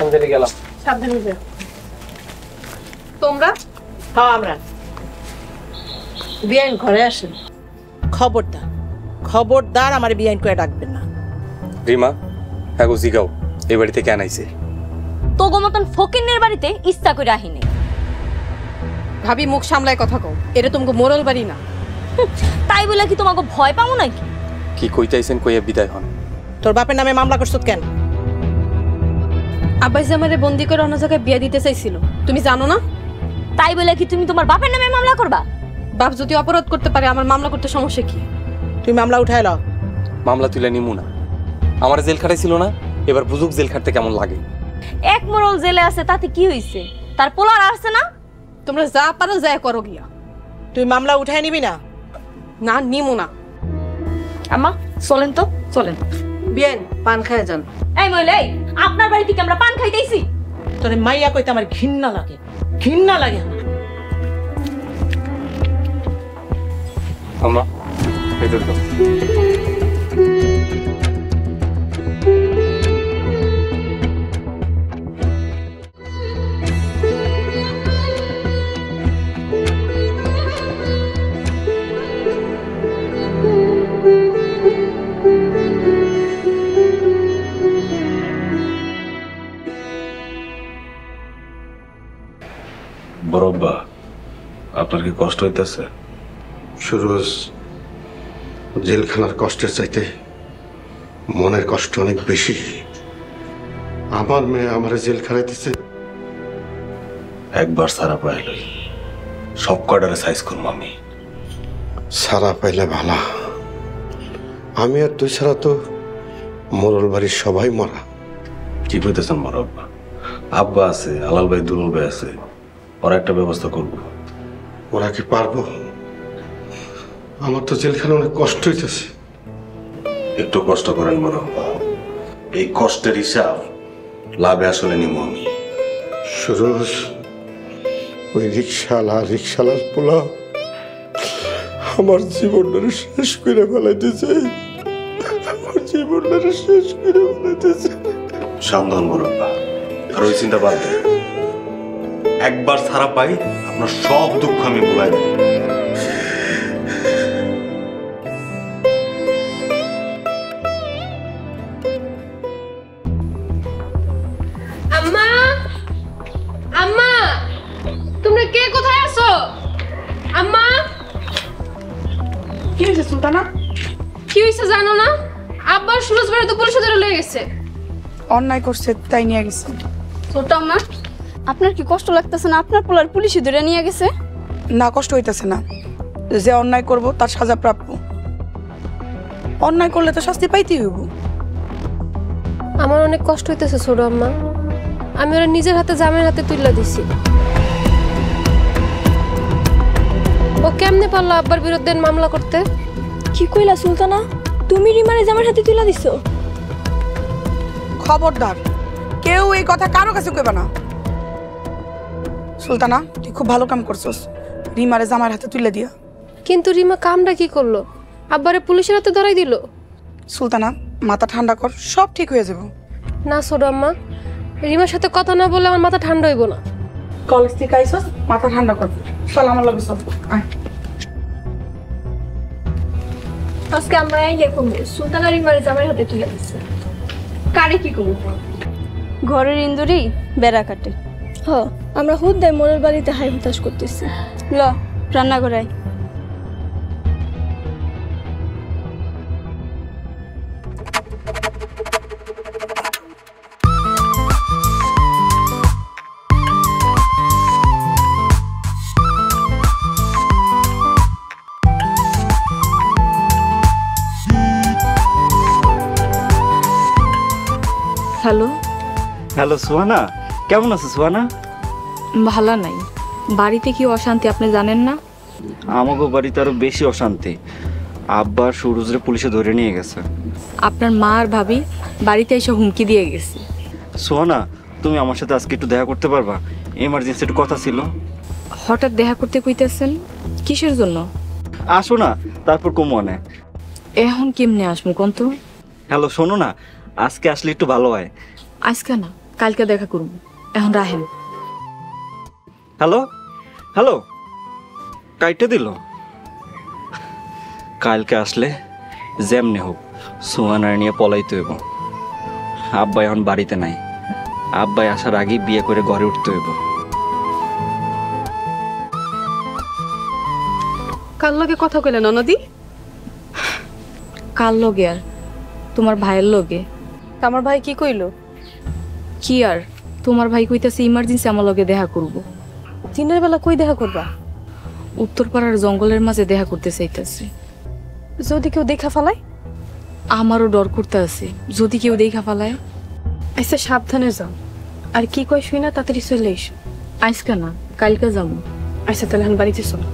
আমি চলে গেলাম। সাবধানে যাও। তোমরা? হ্যাঁ আমরা। বিয়ান ঘরে আসেন। খবরদার খবরদার আমার বিয়াইন করে ডাকবেন না। রিমা হ্যাঁ গো জিগাও, এই বাড়িতে কেন আইছে? তোগো মতন ফকিন্নের বাড়িতে ইচ্ছা করে আহিনি। ভাবি মুখ সামলায় কথা কও, এটা তোমাকে মোরল বাড়ি না। তাই বলে কি তোমাকে ভয় পাবো নাকি? কি কইতাইছেন, কইয়া বিদায় হন। তোর বাপের নামে মামলা করছত কেন? আব্বাই যে আমারে বন্দি করে অন্য জায়গায় বিয়া দিতে চাইছিল, তুমি জানো না? তাই বলে কি তুমি তোমার বাপের নামে মামলা করবা? বাপ যদি অপরাধ করতে পারে, আমার মামলা করতে সমস্যা কি? তুই মামলা উঠাই লও। মামলা তুলে নিমু না। আমার জেল খাটাইছিল না, এবার বুঝুক জেল খাটতে কেমন লাগে। এক মোড়ল জেলে আছে, তাতে কি হইছে? তার পোলার আসছে না? তোমরা যা পারো যা করো গিয়া। তুই মামলা উঠাই নিবি না? না নিমু না। আম্মা চলেন তো, চলেন। বিয়ান পান খায় যান। এই মহিলা, আপনার বাড়ি থেকে আমরা পান খাইতেছি? তোর মাইয়া কইতে আমার ঘৃণা লাগে, ঘৃণা লাগে। আম্মা ভেতর দাও। বড়ব্বা, আপনার কি কষ্ট হইতেছে? সুরজ, জেলখানার কষ্টের চাইতে মনের কষ্ট অনেক বেশি। আমার মেয়ে আমার জেলখানায় দিছে। একবার সারা পাইলে সব কয়টারে সাইজ করবো আমি। সারা পাইলে ভালা। আমি আর তুই ছাড়া তো মোরল বাড়ির সবাই মরা। কি কইতেছেন বড়ব্বা? আব্বা আছে, আলাল ভাই, দুলুল ভাই আছে, ওরা একটা ব্যবস্থা করবো। ওরা কি পারবো? আমার তো জেলখানে অনেক কষ্ট হইতেছে। একটু কষ্ট করেন বড়ব্বা, এই কষ্টের হিসাব লাভে আসলে নিব আমি। সুরজ, ওই রিক্সালার পোলা আমার জীবনটারে শেষ করে ফেলাইতেছে। আমার জীবনটারে শেষ করে ফেলাইতেছে। সাবধান বড়ব্বা, আর ওই চিন্তা বাদ দেন। একবার ছাড়া পাই, আপনার সব দুঃখ আমি ভুলাই দেব। আম্মা, আম্মা, তোমরা কে কোথায় আছো? আম্মা, কি হয়েছে সুলতানা? কি হয়েছে জানো না? আব্বার সুরজ বাড়ি তো পুলিশে ধরে লয়ে গেছে। অন্যায় করছে তাই নিয়ে গেছে। ছোট আম্মা, আপনার কি কষ্ট লাগতেছে না? আপনার পোলার পুলিশে ধরে নিয়ে গেছে। না, কষ্ট হইতেছে না। যে অন্যায় করব তার সাজা প্রাপ্য। অন্যায় করলে তো শাস্তি পাইতেই হইব। আমার অনেক কষ্ট হইতেছে ছোট আম্মা। আমি ওরা নিজের হাতে জামের হাতে তুইলা দিছি। ও কেমনে পারলো আব্বার বিরুদ্ধে মামলা করতে? কি কইলা সুলতানা? তুমি রিমারে জামার হাতে তুলে দিছো? খবরদার, কেউ এই কথা কারো কাছে কইবা না। সুলতানা, তুই খুব ভালো কাম করছস, রিমারে জামার হাতে তুলে দিয়া। কিন্তু রিমা কামটা কি করলো? আব্বারে পুলিশের হাতে ধরাই দিল। সুলতানা, মাথা ঠান্ডা কর, সব ঠিক হয়ে যাবে। না ছোট আম্মা, রিমার সাথে কথা না বললে আমার মাথা ঠান্ডা হইব না। কলেজ থেকে আইসস, মাথা ঠান্ডা কর। চল আমার লগে চল। আয়। আজকে আমরা ইয়ে করবো, সুলতানা রিমারে জামার হাতে তুলে দিচ্ছে। কারে কি করবো? ঘরের ইন্দুরি বেড়া কাটে। হ, আমরা হুদ্দায় মোড়ের বাড়িতে হাই হুতাশ করতেছি। ল রান্না করাই। হ্যালো। হ্যালো সুহানা, কেমন আছো সুহানা? ভালো নাই। বাড়িতে কি অশান্তি আপনি জানেন না? আমাগো বাড়িতে আরো বেশি অশান্তি। আব্বা সুরজরে পুলিশে ধরে নিয়ে গেছে। আপনার মা আর ভাবি বাড়িতে এসে হুমকি দিয়ে গেছে। সুহানা, তুমি আমার সাথে আজকে একটু দেখা করতে পারবা? এমার্জেন্সি একটু কথা ছিল। হঠাৎ দেখা করতে কইতেছেন, কিসের জন্য? আসো না, তারপর কমনে। এখন কেমনে আসবো কোন তো? হ্যালো শোনো না, আজকে আসলে একটু ভালো হয়। আজকে না, কালকে দেখা করব। এখন রাহেন। হ্যালো হ্যালো, কাইটে দিল। কালকে আসলে যেমনি হোক সোহানার নিয়ে পলাইতে হইব। আব্বাই এখন বাড়িতে নাই, আব্বাই আসার আগেই বিয়ে করে ঘরে উঠতে হইব। কার লগে কথা কইলে ননদি? কার লগে আর? তোমার ভাইয়ের লগে। তা আমার ভাই কি কইলো? কি আর, তোমার ভাই কইতাছে ইমার্জেন্সি আমার লগে দেখা করব। দিনের বেলা কই দেখা করবা? উত্তরপাড়ার জঙ্গলের মাঝে দেখা করতে চাইতেছে। যদি কেউ দেখা ফেলায়? আমারও ডর করতে আছে, যদি কেউ দেখা ফেলায়। আচ্ছা সাবধানে যাও, আর কি কয় শুই না তাড়াতাড়ি চলে এসো। আজকে না, কালকে যাবো। আচ্ছা তাহলে এখন বাড়িতে চলো।